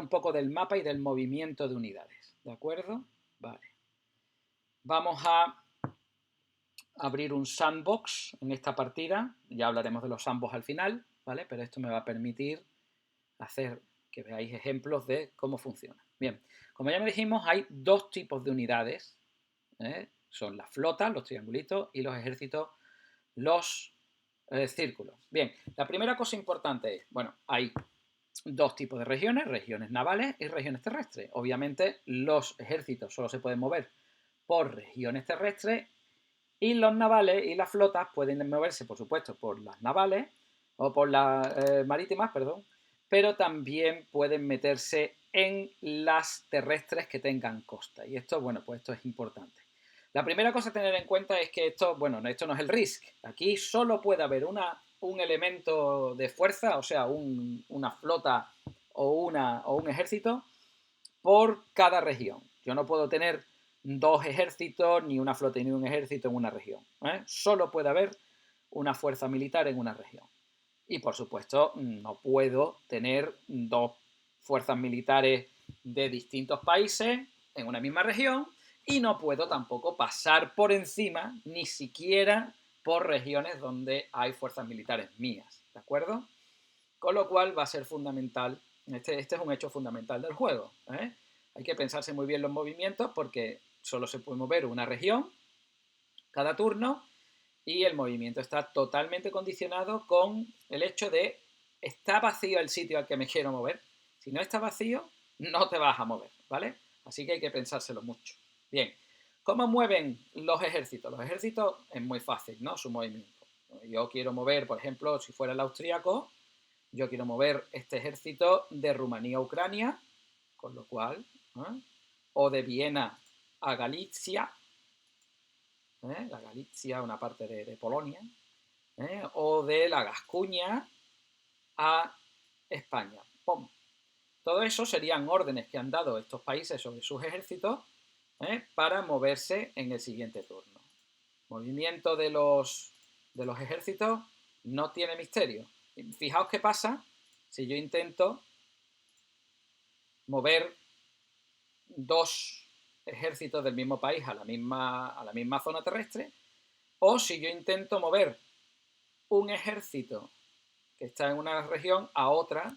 un poco del mapa y del movimiento de unidades, ¿de acuerdo? Vale. Vamos a abrir un sandbox en esta partida, ya hablaremos de los sandbox al final, ¿vale? Pero esto me va a permitir hacer que veáis ejemplos de cómo funciona. Bien, como ya me dijimos, hay dos tipos de unidades, son las flotas, los triangulitos, y los ejércitos, los círculos. Bien, la primera cosa importante es, bueno, hay dos tipos de regiones, regiones navales y regiones terrestres. Obviamente los ejércitos solo se pueden mover por regiones terrestres y los navales y las flotas pueden moverse, por supuesto, por las navales o por las marítimas, perdón, pero también pueden meterse en las terrestres que tengan costa. Y esto, bueno, pues esto es importante. La primera cosa a tener en cuenta es que esto, bueno, esto no es el Risk. Aquí solo puede haber un elemento de fuerza, o sea, una flota o un ejército por cada región. Yo no puedo tener dos ejércitos, ni una flota ni un ejército en una región. Solo puede haber una fuerza militar en una región. Y por supuesto, no puedo tener dos fuerzas militares de distintos países en una misma región y no puedo tampoco pasar por encima, ni siquiera por regiones donde hay fuerzas militares mías, ¿de acuerdo? Con lo cual va a ser fundamental, este es un hecho fundamental del juego, ¿eh? Hay que pensarse muy bien los movimientos porque solo se puede mover una región cada turno y el movimiento está totalmente condicionado con el hecho de ¿está vacío el sitio al que me quiero mover? Si no está vacío, no te vas a mover, ¿vale? Así que hay que pensárselo mucho. Bien, ¿cómo mueven los ejércitos? Los ejércitos es muy fácil, ¿no? Su movimiento. Yo quiero mover, por ejemplo, si fuera el austríaco, yo quiero mover este ejército de Rumanía a Ucrania, con lo cual, o de Viena a Galicia, la Galicia, una parte de Polonia, o de la Gascuña a España. ¡Pum! Todo eso serían órdenes que han dado estos países sobre sus ejércitos para moverse en el siguiente turno. Movimiento de los ejércitos no tiene misterio. Fijaos qué pasa si yo intento mover dos ejércitos del mismo país a la misma zona terrestre, o si yo intento mover un ejército que está en una región a otra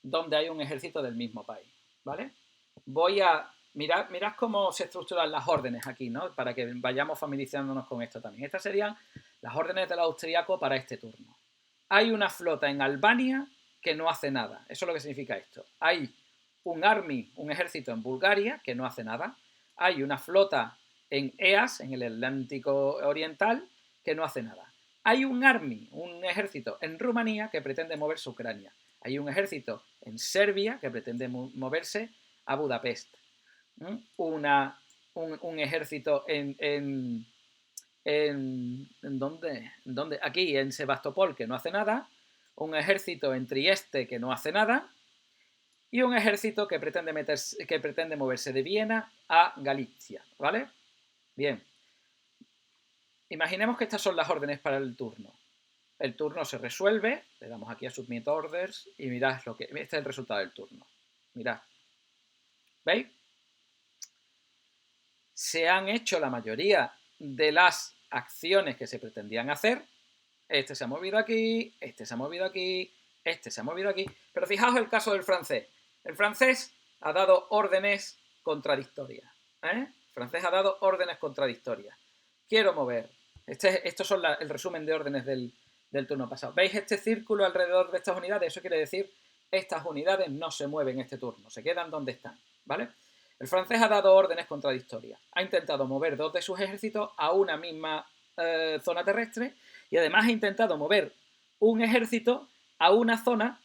donde hay un ejército del mismo país, ¿vale? Voy a mirad cómo se estructuran las órdenes aquí, ¿no? Para que vayamos familiarizándonos con esto también. Estas serían las órdenes del austríaco para este turno. Hay una flota en Albania que no hace nada. Eso es lo que significa esto. Hay un army, un ejército en Bulgaria que no hace nada. Hay una flota en EAS, en el Atlántico Oriental, que no hace nada. Hay un army, un ejército en Rumanía que pretende moverse a Ucrania. Hay un ejército en Serbia que pretende moverse a Budapest. Un ejército en ¿dónde? Aquí en Sebastopol que no hace nada, un ejército en Trieste que no hace nada y un ejército que pretende moverse de Viena a Galicia, ¿vale? Bien. Imaginemos que estas son las órdenes para el turno. El turno se resuelve, le damos aquí a Submit Orders y mirad este es el resultado del turno. Mirad. ¿Veis? Se han hecho la mayoría de las acciones que se pretendían hacer. Este se ha movido aquí, este se ha movido aquí, este se ha movido aquí. Pero fijaos el caso del francés. El francés ha dado órdenes contradictorias. El francés ha dado órdenes contradictorias. Quiero mover. Estos son el resumen de órdenes del turno pasado. ¿Veis este círculo alrededor de estas unidades? Eso quiere decir estas unidades no se mueven este turno, se quedan donde están, ¿vale? El francés ha dado órdenes contradictorias. Ha intentado mover dos de sus ejércitos a una misma zona terrestre y además ha intentado mover un ejército a una zona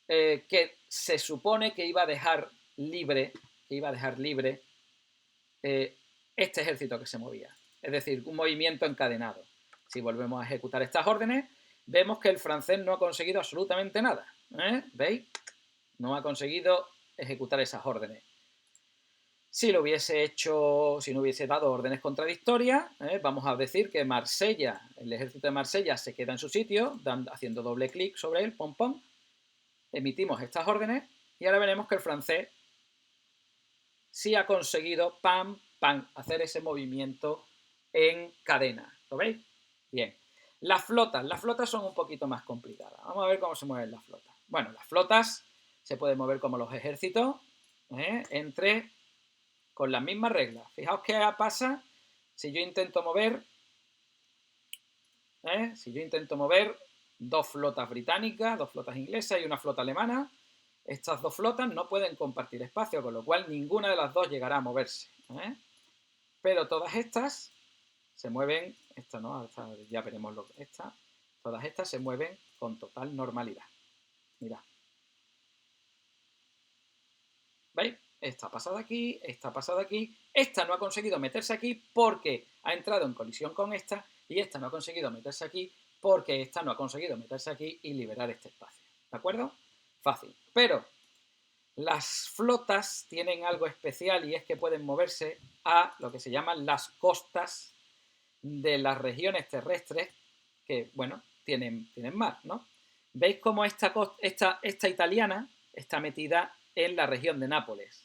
que se supone que iba a dejar libre, este ejército que se movía. Es decir, un movimiento encadenado. Si volvemos a ejecutar estas órdenes, vemos que el francés no ha conseguido absolutamente nada. ¿Veis? No ha conseguido ejecutar esas órdenes. Si lo hubiese hecho, si no hubiese dado órdenes contradictorias, vamos a decir que Marsella, el ejército de Marsella se queda en su sitio, haciendo doble clic sobre él, pom pom, emitimos estas órdenes Y ahora veremos que el francés sí ha conseguido, pam, pam, hacer ese movimiento en cadena. ¿Lo veis? Bien. Las flotas son un poquito más complicadas. Vamos a ver cómo se mueven las flotas. Bueno, las flotas se pueden mover como los ejércitos, con las mismas reglas. Fijaos qué pasa si yo intento mover, dos flotas británicas, dos flotas inglesas y una flota alemana. Estas dos flotas no pueden compartir espacio, con lo cual ninguna de las dos llegará a moverse. Pero todas estas se mueven, ya veremos todas estas se mueven con total normalidad. Mirad. ¿Veis? Esta ha pasado aquí, esta ha pasado aquí, esta no ha conseguido meterse aquí porque ha entrado en colisión con esta y esta no ha conseguido meterse aquí porque esta no ha conseguido meterse aquí y liberar este espacio. ¿De acuerdo? Fácil. Pero las flotas tienen algo especial y es que pueden moverse a lo que se llaman las costas de las regiones terrestres que, bueno, tienen mar, ¿no? ¿Veis cómo esta italiana está metida en la región de Nápoles?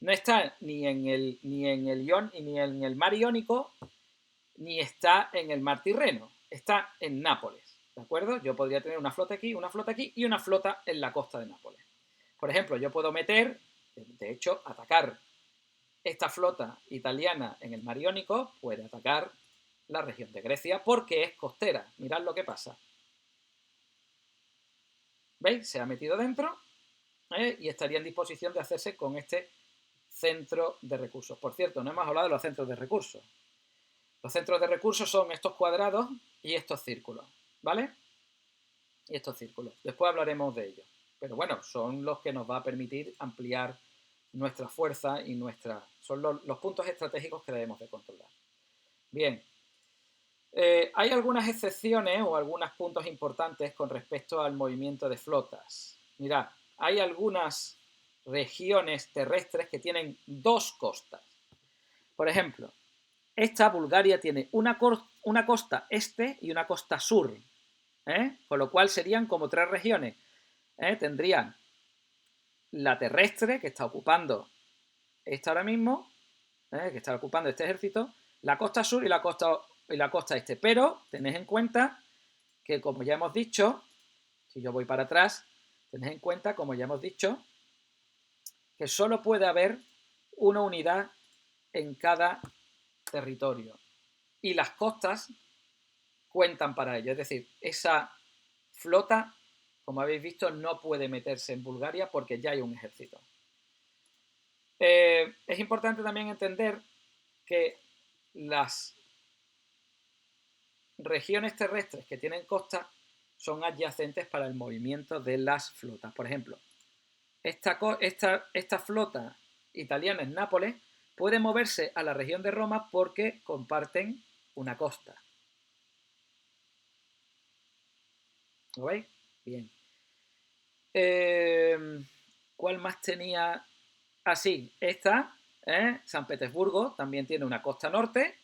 No está ni en el Ion, ni en el mar Iónico, ni está en el mar Tirreno. Está en Nápoles, ¿de acuerdo? Yo podría tener una flota aquí y una flota en la costa de Nápoles. Por ejemplo, yo puedo meter, de hecho, atacar esta flota italiana en el mar Iónico, puede atacar la región de Grecia porque es costera. Mirad lo que pasa. ¿Veis? Se ha metido dentro y estaría en disposición de hacerse con este centro de recursos. Por cierto, no hemos hablado de los centros de recursos. Los centros de recursos son estos cuadrados y estos círculos, ¿vale? Y estos círculos. Después hablaremos de ellos. Pero bueno, son los que nos va a permitir ampliar nuestra fuerza y son los puntos estratégicos que debemos de controlar. Bien. Hay algunas excepciones o algunos puntos importantes con respecto al movimiento de flotas. Mirad, hay algunas regiones terrestres que tienen dos costas. Por ejemplo, esta Bulgaria tiene una costa este y una costa sur, con lo cual serían como tres regiones. Tendrían la terrestre, que está ocupando esta ahora mismo, que está ocupando este ejército, la costa sur y la costa este. Pero tened en cuenta que, como ya hemos dicho, si yo voy para atrás, tened en cuenta, como ya hemos dicho, que solo puede haber una unidad en cada territorio. Y las costas cuentan para ello. Es decir, esa flota, como habéis visto, no puede meterse en Bulgaria porque ya hay un ejército. Es importante también entender que las regiones terrestres que tienen costa son adyacentes para el movimiento de las flotas. Por ejemplo, esta flota italiana en Nápoles puede moverse a la región de Roma porque comparten una costa. ¿Lo veis? Bien. ¿Cuál más tenía? Así, San Petersburgo también tiene una costa norte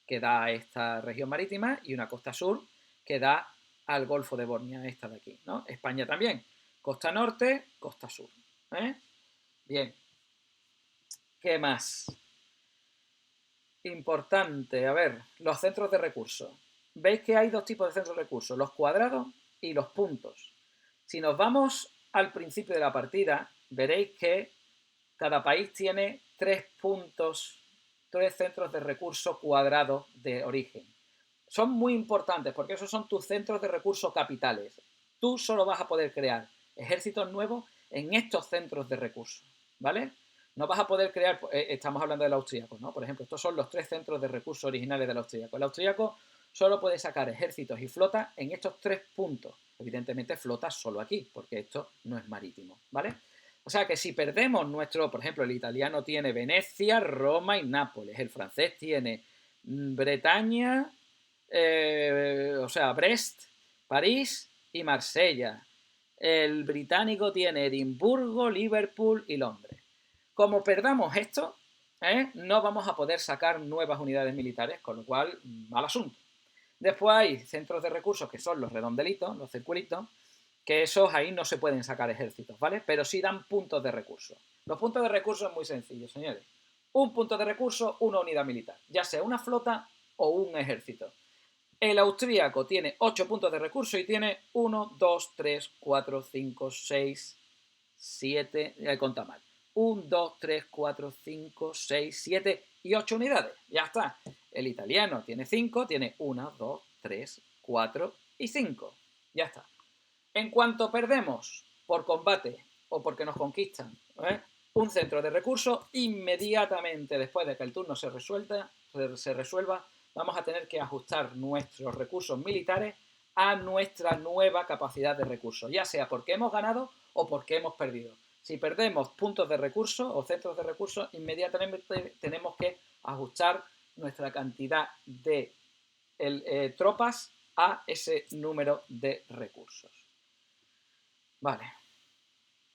que da a esta región marítima y una costa sur que da al Golfo de Borneo, esta de aquí, ¿no? España también, costa norte, costa sur. Bien. ¿Qué más? Importante, a ver, los centros de recursos. Veis que hay dos tipos de centros de recursos, los cuadrados y los puntos. Si nos vamos al principio de la partida, veréis que cada país tiene 3 centros de recursos cuadrados de origen. Son muy importantes porque esos son tus centros de recursos capitales. Tú solo vas a poder crear ejércitos nuevos en estos centros de recursos, ¿vale? No vas a poder crear, estamos hablando del austríaco, ¿no? Por ejemplo, estos son los 3 centros de recursos originales del austríaco. El austríaco solo puede sacar ejércitos y flotas en estos 3 puntos. Evidentemente, flotas solo aquí, porque esto no es marítimo, ¿vale? O sea que si perdemos por ejemplo, el italiano tiene Venecia, Roma y Nápoles. El francés tiene Bretaña, Brest, París y Marsella. El británico tiene Edimburgo, Liverpool y Londres. Como perdamos esto, no vamos a poder sacar nuevas unidades militares, con lo cual, mal asunto. Después hay centros de recursos que son los redondelitos, los circulitos, que esos ahí no se pueden sacar ejércitos, ¿vale? Pero sí dan puntos de recurso. Los puntos de recurso es muy sencillo, señores. Un punto de recurso, una unidad militar, ya sea una flota o un ejército. El austríaco tiene 8 puntos de recurso y tiene 1, 2, 3, 4, 5, 6, 7, conta mal. 1, 2, 3, 4, 5, 6, 7 y 8 unidades. Ya está. El italiano tiene 5, tiene 1, 2, 3, 4 y 5. Ya está. En cuanto perdemos por combate o porque nos conquistan un centro de recursos, inmediatamente después de que el turno se resuelva, vamos a tener que ajustar nuestros recursos militares a nuestra nueva capacidad de recursos, ya sea porque hemos ganado o porque hemos perdido. Si perdemos puntos de recursos o centros de recursos, inmediatamente tenemos que ajustar nuestra cantidad de tropas a ese número de recursos. Vale.